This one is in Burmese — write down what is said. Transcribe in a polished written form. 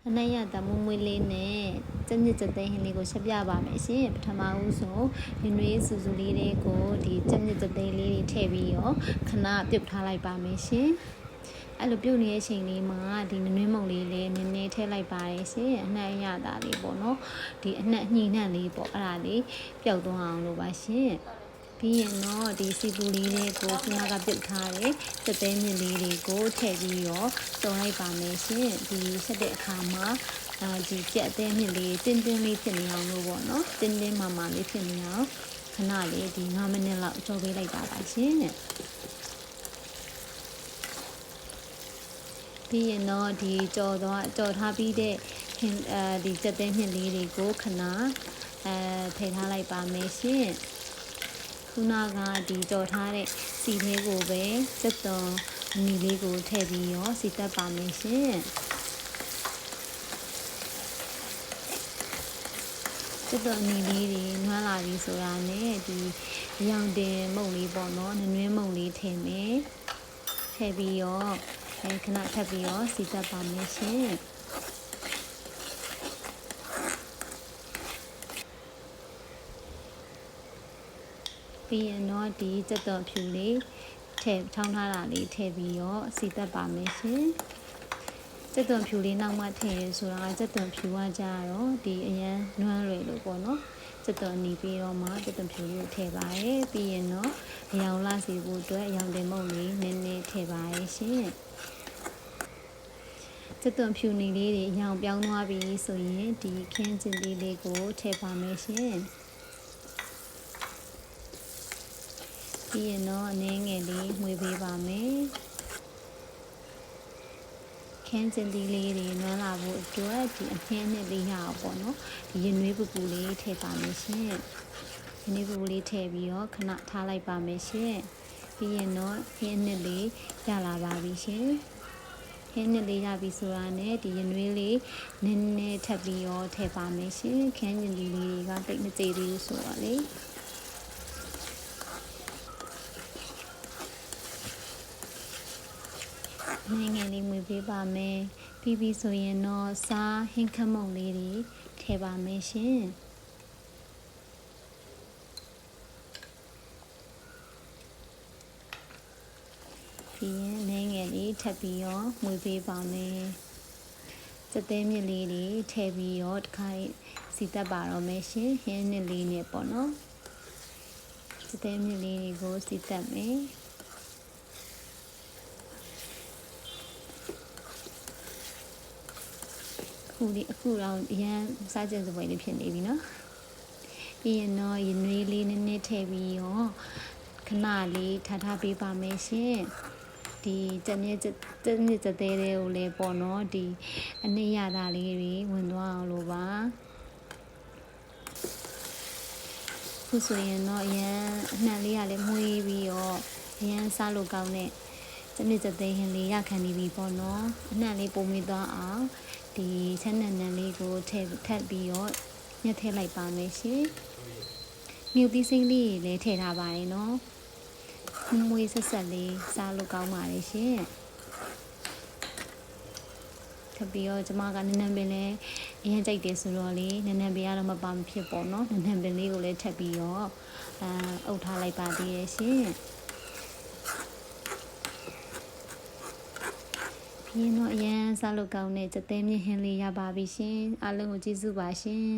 အနက်ရတမွေးမွေးလေးနဲ့စနစ်စသိန်းဟင်းလေးကိုချက်ပြပါမယ်ရှင်ပထမဦးဆုံးရင်းနှွေးစူစူလေးတွေကိုဒီစနစ်စသိန်းလေးတွေထည့်ပြီးတော့ခဏပြုတ်ထားလိုက်ပါမယ်ရှင်အဲ့လိုပြုတ်နေတဲ့အချိန်လေးမှာဒီနွေးမုံလေးလည်းနည်းနည်းထည့်လိုက်ပါတယ်ရှင်အနှံ့ရတာလေးပေါ့နော်ဒီအနှံ့ညှိနှံ့လေးပေါ့အဲ့ဒါလေးပျောက်သွားအောင်လို့ပါရှင်ပြီးရင်တော့ဒီစီပူလေးတွေကိုခုနကပြုတ်ထားတဲ့စက်သေးမြင့်လေးတွေကိုထည့်ပြီးတော့စုံလိုက်ပါမယ်ရှင်ဒီဆက်တဲ့အခါမှာဒီကြက်အသေးမြင့်လေးတင်းတင်းလေးဖြစ်နေအောင်လို့ပေါ့နော်တင်းတင်းမာမာလေးဖြစ်နေအောင်ခဏလေးဒီ9မိနစ်လောက်ကြော်ပေးလိုက်တာပါရှင်ပြီးရင်တော့ဒီကြော်ထားပြီးတဲ့ဒီကြက်သေးမြင့်လေးတွေကိုခဏထည့်ထားလိုက်ပါမယ်ရှင်ခုနကဒီကြော်ထားတဲ့စီလေးကိုပဲစက်သွန်မီလေးကိုထည့်ပြီးရောစီတက်ပါမယ်ရှင်စက်သွန်မီလေးတွေနွမ်းလာပြီဆိုတာနဲ့ဒီရောင်တင်မုံလေးပေါ့နော်နွေးမုံလေးထည့်မယ်ထည့်ပြီးရောခဏထပ်ပြီးရောစီတက်ပါမယ်ရှင်ပြီးရင်တော့ဒီစက်သွန်ဖြူလေးထည့်ထောင်းထားတာလေးထည့်ပြီးတော့စီတက်ပါမယ်ရှင်စက်သွန်ဖြူလေးနောက်မှထည့်ရဆိုတာစက်သွန်ဖြူကကြတော့ဒီအရန်နွမ်းရွယ်လို့ပေါ့နော်စက်သွန်နီးပြီးတော့မှစက်သွန်ဖြူလေးထည့်ပါရယ်ပြီးရင်တော့အရောင်လာစီဖို့အတွက်အရောင်တင်မုံလေးနည်းနည်းထည့်ပါရယ်ရှင်စက်သွန်ဖြူနီလေးတွေအရောင်ပြောင်းသွားပြီဆိုရင်ဒီခင်းကျင်လေးကိုထည့်ပါမယ်ရှင်ပြီးရင်တော့အနည်းငယ်လေးမှွေပေးပါမယ်ခင်းကျင်သီးလေးတွေနွမ်းလာဖို့အတွက်ဒီအနှင်းနဲ့လေးရအောင်ပေါ့နော်ဒီရင်နွေးပူပူလေးထည့်ပါမယ်ရှင်ရင်နွေးပူပူလေးထည့်ပြီးတော့ခဏထားလိုက်ပါမယ်ရှင်ပြီးရင်တော့ခင်းနှစ်လေးရလာပါပြီရှင်ခင်းနှစ်လေးရပြီဆိုတာနဲ့ဒီရင်နွေးလေးနည်းနည်းထပ်ပြီးတော့ထည့်ပါမယ်ရှင်ခင်းကျင်သီးလေးတွေကတိတ်မကြေသေးဘူးဆိုတော့လေငယ်လေးမွေးပေးပါမယ်ပြီးပြီဆိုရင်တော့စားဟင်းခမုံလေးတွေထည့်ပါမယ်ရှင်ပြီးရင်ငယ်လေးထပ်ပြီးတော့မွေးပေးပါမယ်စက်သေးမြစ်လေးတွေထည့်ပြီးတော့တစ်ခါစီတက်ပါတော့မယ်ရှင်ဟင်းနှစ်လေးနဲ့ပေါ့နော်စက်သေးမြစ်လေးတွေကိုစီတက်မယ်အခုတော့အရန်စားကြင်စပွဲလေးဖြစ်နေပြီနော်ပြီးရင်တော့ရနွေးလေးနည်းနည်းထည့်ပြီးရောခဏလေးထားပေးပါမယ်ရှင်ဒီကြက်မြစ်စသေးတွေကိုလည်းပေါ့နော်ဒီအနည်းရတာလေးတွေဝင်သွားအောင်လို့ပါခုဆိုရင်တော့အရန်အနှံလေးကလည်းမွေးပြီးရောအရန်စားလို့ကောင်းတဲ့ကြက်မြစ်စသေးဟင်းလေးရခံနေပြီပေါ့နော်အနှံလေးပုံမိသွားအောင်ဒီချမ်းနံလေးကိုထပ်ပြီးတော့ညှက်ထည့်လိုက်ပါမယ်ရှင်မြူသီးစိမ့်လေးလည်းထည့်ထားပါတယ်နော်မွေးဆက်လေးစားလို့ကောင်းပါတယ်ရှင်ထပ်ပြီးတော့ကျမကနန်းပင်လည်းအရင်ကြိုက်တယ်ဆိုတော့လေနန်းပင်ကတော့မပါမဖြစ်ပေါ့နော်နန်းပင်လေးကိုလည်းထပ်ပြီးတော့အုပ်ထားလိုက်ပါသေးရဲ့ရှင်ပြီးတော့အရန်စားလို့ကောင်းတဲ့ကြက်သေးမြင့်ဟင်းလေးရပါပြီရှင်အားလုံးကိုကျေးဇူးပါရှင်